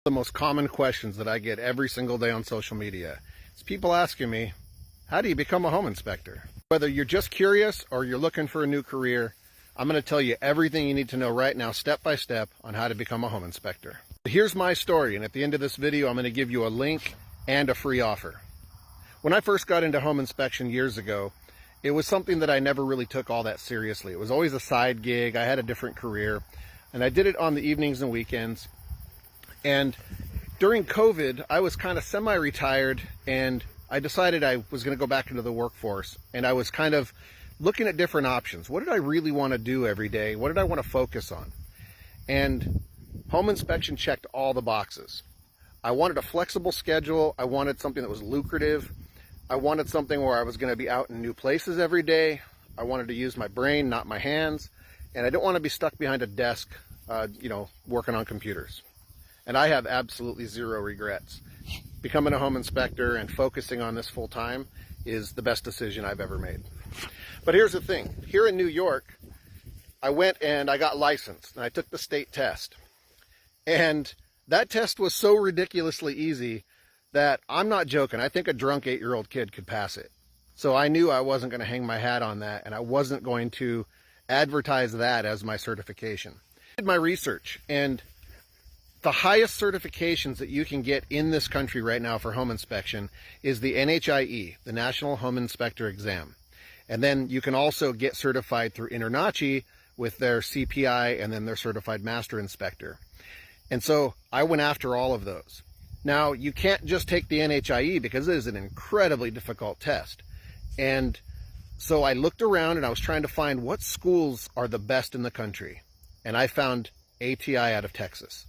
The most common questions that I get every single day on social media is people asking me, how do you become a home inspector? Whether you're just curious or you're looking for a new career, I'm going to tell you everything you need to know right now, step by step, on how to become a home inspector. Here's my story, and at the end of this video, I'm going to give you a link and a free offer. When I first got into home inspection years ago, it was something that I never really took all that seriously. It was always a side gig. I had a different career, and I did it on the evenings and weekends. And during COVID, I was kind of semi-retired, and I decided I was going to go back into the workforce, and I was kind of looking at different options. What did I really want to do every day? What did I want to focus on? And home inspection checked all the boxes. I wanted a flexible schedule. I wanted something that was lucrative. I wanted something where I was going to be out in new places every day. I wanted to use my brain, not my hands. And I didn't want to be stuck behind a desk, working on computers. And I have absolutely zero regrets. Becoming a home inspector and focusing on this full time is the best decision I've ever made. But here's the thing. Here in New York, I went and I got licensed and I took the state test. And that test was so ridiculously easy that I'm not joking. I think a drunk 8-year-old kid could pass it. So I knew I wasn't going to hang my hat on that, and I wasn't going to advertise that as my certification. I did my research, and the highest certifications that you can get in this country right now for home inspection is the NHIE, the National Home Inspector Exam. And then you can also get certified through InterNACHI with their CPI and then their Certified Master Inspector. And so I went after all of those. Now, you can't just take the NHIE because it is an incredibly difficult test. And so I looked around and I was trying to find what schools are the best in the country. And I found ATI out of Texas.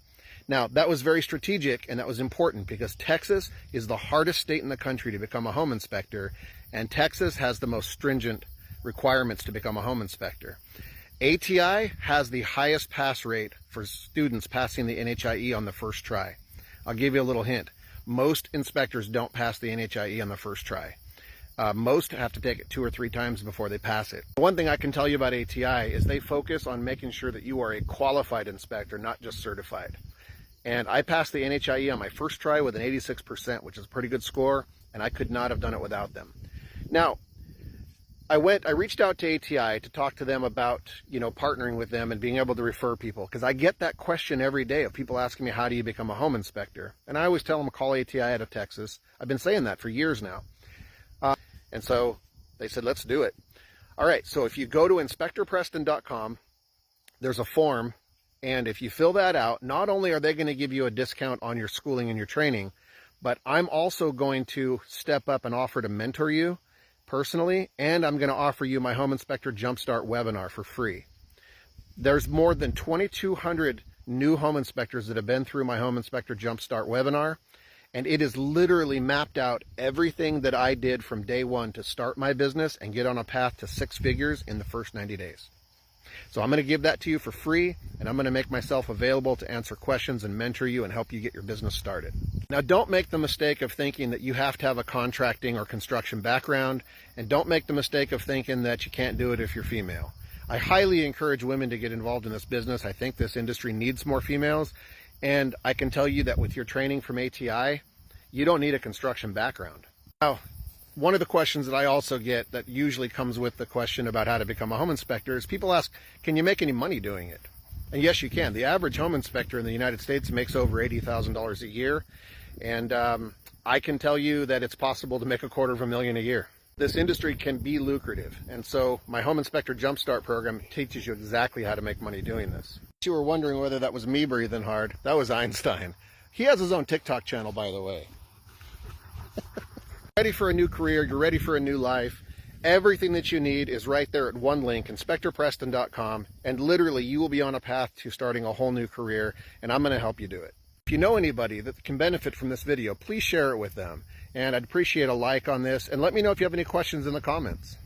Now, that was very strategic, and that was important because Texas is the hardest state in the country to become a home inspector, and Texas has the most stringent requirements to become a home inspector. ATI has the highest pass rate for students passing the NHIE on the first try. I'll give you a little hint. Most inspectors don't pass the NHIE on the first try. Most have to take it 2 or 3 times before they pass it. One thing I can tell you about ATI is they focus on making sure that you are a qualified inspector, not just certified. And I passed the NHIE on my first try with an 86%, which is a pretty good score, and I could not have done it without them. Now, I reached out to ATI to talk to them about, partnering with them and being able to refer people, because I get that question every day of people asking me, how do you become a home inspector? And I always tell them, call ATI out of Texas. I've been saying that for years now. And so they said, let's do it. All right, so if you go to inspectorpreston.com, there's a form. And if you fill that out, not only are they going to give you a discount on your schooling and your training, but I'm also going to step up and offer to mentor you personally, and I'm going to offer you my Home Inspector Jumpstart webinar for free. There's more than 2,200 new home inspectors that have been through my Home Inspector Jumpstart webinar, and it is literally mapped out everything that I did from day one to start my business and get on a path to 6 figures in the first 90 days. So I'm going to give that to you for free, and I'm going to make myself available to answer questions and mentor you and help you get your business started. Now, don't make the mistake of thinking that you have to have a contracting or construction background, and don't make the mistake of thinking that you can't do it if you're female. I highly encourage women to get involved in this business. I think this industry needs more females, and I can tell you that with your training from ATI, you don't need a construction background. Now, one of the questions that I also get that usually comes with the question about how to become a home inspector is people ask, can you make any money doing it? And yes, you can. The average home inspector in the United States makes over $80,000 a year. And I can tell you that it's possible to make $250,000 a year. This industry can be lucrative. And so my Home Inspector Jumpstart program teaches you exactly how to make money doing this. If you were wondering whether that was me breathing hard, that was Einstein. He has his own TikTok channel, by the way. Ready for a new career, you're ready for a new life. Everything that you need is right there at one link, inspectorpreston.com, and literally you will be on a path to starting a whole new career, and I'm going to help you do it. If you know anybody that can benefit from this video, please share it with them, and I'd appreciate a like on this, and let me know if you have any questions in the comments.